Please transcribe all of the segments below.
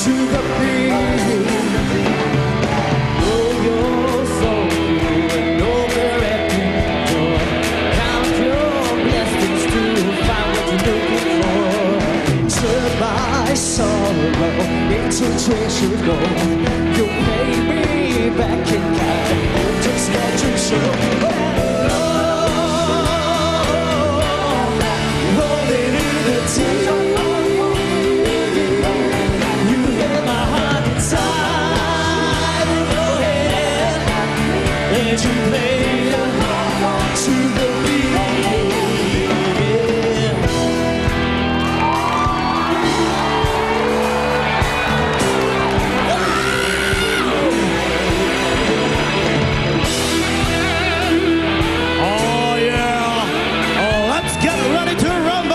to the beat. Know your soul and know their every door. Count your blessings to find what you're looking for. Turn my sorrow into treasure gold. You'll pay me back in kind. Just got to show that love, rolling in the deep. You held my heart inside in your hand, and you played to the beat. Oh, yeah. Oh, let's get ready to rumble.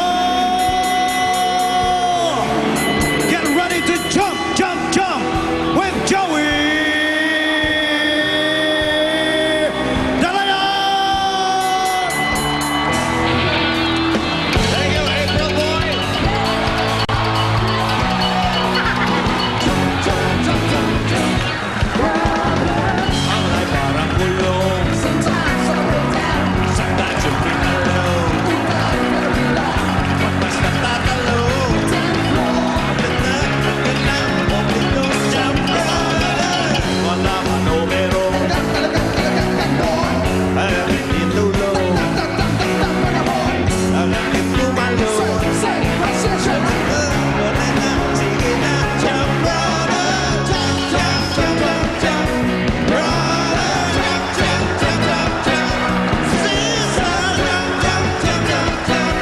Get ready to jump, jump, jump with Joey Dalayan. Thank you, April Boy. Ang ay parang kulong sa dadyong pinalong. Pag mas natatalong, ang ganda mo pitong champion. Wala ka numero, ang aking tinulong, ang aking tumalong. Sige na, jump, brother, jump, jump, jump, jump, jump, brother, jump, jump, jump, jump, jump, sister, jump, jump, jump, jump, jump,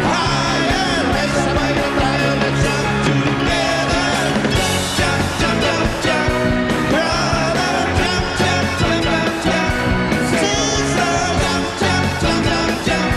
higher, may sabay na tayo na jump together, jump, jump, jump, jump, brother, jump, jump, jump, jump, jump, sister, jump, jump, jump, jump, jump,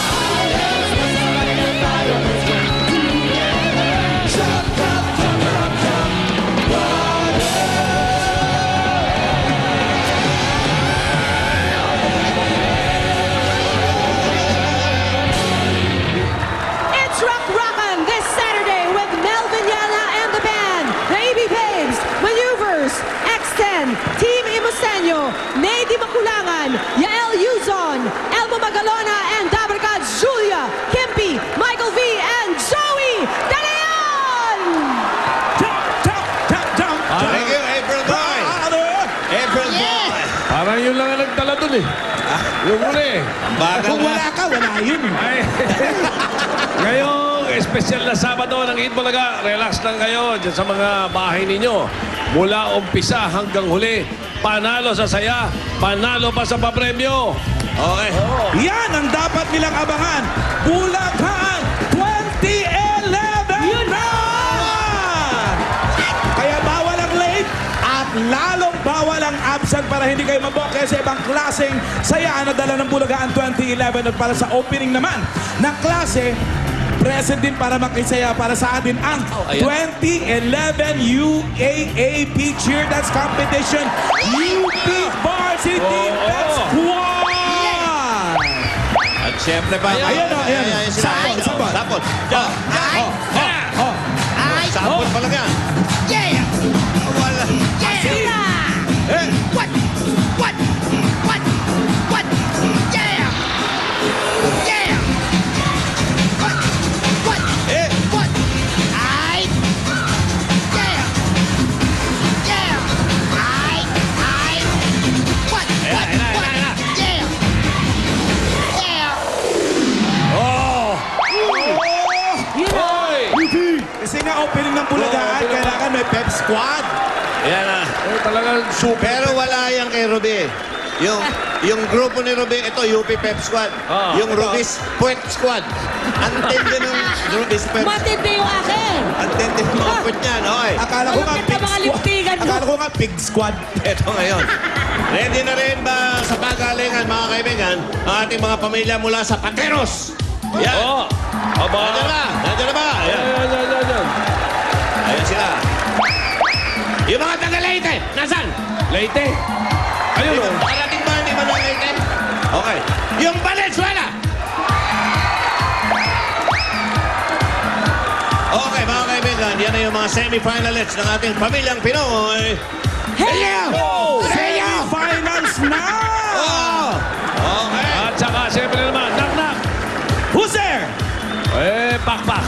higher, sabay na tayo na jump together, jump, jump, jump, jump, jump, brother. It's Rock Rockin' this Saturday with Melvin Yala and the band, the AB Babes, Maneuvers, X10, Team Imusenyo, Nady Makulangan, Yael Yuzon, Elmo Magalona, and Dabarkad Julia, Kimpi, Michael V, and Joey Dalayan! Jump, jump, jump, jump. Thank you, April Boy. April Boy. Parang yun lang ang nagdala dun eh. Yung muli eh. Bagal Kung na. wala ka, wala yun. Ay, ngayong espesyal na Sabado ng Itbulaga, relax lang kayo dyan sa mga bahay ninyo. Mula umpisa hanggang huli, panalo sa saya, panalo pa sa papremyo. Okay. Yan ang dapat nilang abangan. Bulacan 2011 na! Kaya bawal ang late at lalong bawal ang absent para hindi kayo maboke sa ibang klaseng saya na dala ng Bulacan 2011 at para sa opening naman ng klase, present din para makisaya para sa atin ang 2011 UAAP Cheer Dance Competition UP Varsity Dance Squad! At syempre pa. Ayan o, ayan o. Sapol, sapol. Sapol. Jump. Sapol pala nga. Yeah! Wala. Yeah! Eh. What? What? What? What? Yeah! Yeah! What? What? Eh. What? I. Yeah! Yeah! I. What? What? What? Yeah! Squad. Yan na. Talagang super. Pero wala yan kay Ruby. Yung grupo ni Ruby, ito, UP Pep Squad. Ah. Yung Ruby's Puwet Squad. Antindi ng Ruby's Pep. Matindi yung akin. Antindi ng mga puwet niyan. Okay. Akala ko nga Malupit na pig mga squad. liptigan mo. Akala ko nga pig squad. Ito ngayon. Ready na rin ba sa pagalingan, mga kaibigan, ang ating mga pamilya mula sa Pateros? Yan. Oo. Aba. Nandiyan na ba? Nandiyan na ba? Ayan. Yan. Ayan sila. Yung mga taga-Leyte, nasan? Leyte. Ayun o. Parating ba hindi ba ng Leyte? Okay. Yung Valenzuela! Okay, mga kaibigan, yan na yung mga semi-finalists ng ating pamilyang Pinoy. Hey! Semi-finals na! Oh! Okay. At saka, siyempre naman, knock-knock. Who's there? Pak-pak.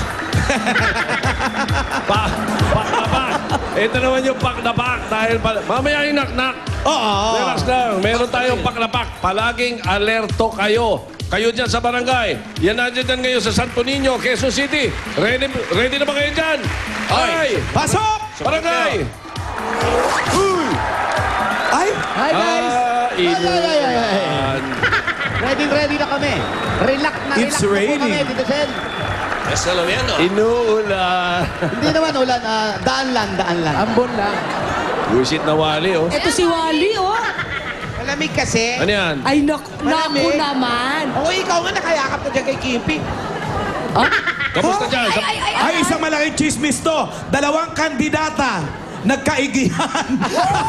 Pak-pak. Ito naman yung pak-na-pak. Dahil mamaya yung knock-knock. Oo. Relax lang. Meron tayong pak-na-pak. Palaging alerto kayo. Kayo dyan sa barangay. Yan nandiyan dyan ngayon sa Santo Niño, Quezon City. Ready na ba kayo dyan? Ay! Pasok! Barangay! Ay! Hi guys! Inuman. Ready na kami. Relax na It's relax na po raining. kami, Tito Sen. Yes, alam yan, no? Inuulan. Hindi naman ulan, daan lang. Ambon lang. Wisit na wali, oh. Ito si Wally, oh. Malamig kasi. Ano yan? Ay, naku Malamig. naman. Oo, ikaw nga nakayakap na dyan kay Kimpi. Kamusta dyan? Ay, isang malaking chismis to. Dalawang kandidata nagkaigihan.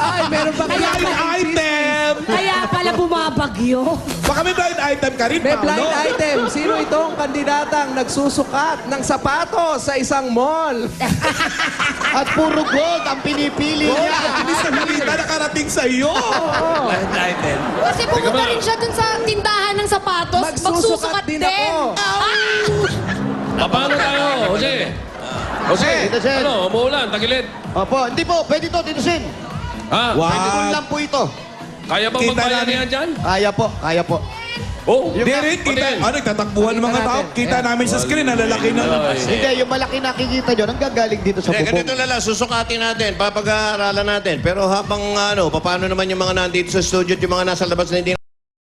Ay, meron pa Blind item! Kaya pala bumabagyo. Baka may blind item ka rin, May Paolo. blind item. Sino itong kandidatang nagsusukat ng sapatos sa isang mall? At puro gold ang pinipili niya. Hindi sa balita nakarating sa iyo. Kasi pumunta rin siya dun sa tindahan ng sapatos. Magsusukat din ako. Paano tayo, Jose? Jose, Tito Sen. ano, umuulan, tagilid. Opo, hindi po, pwede to, Tito Sen. Ha? Wow. Pwede ko lang po ito. Kaya ba Kita magbayan namin. yan dyan? Kaya po. Oh, Direct, kita, nagtatakbuhan ng mga tao. Kita namin sa screen, ang lalaki ng... Hindi, yung malaki nakikita nyo, nanggagaling dito sa Hindi, bubong. ganito na lang, susukatin natin, papag-aaralan natin. Pero habang paano naman yung mga nandito sa studio at yung mga nasa labas na hindi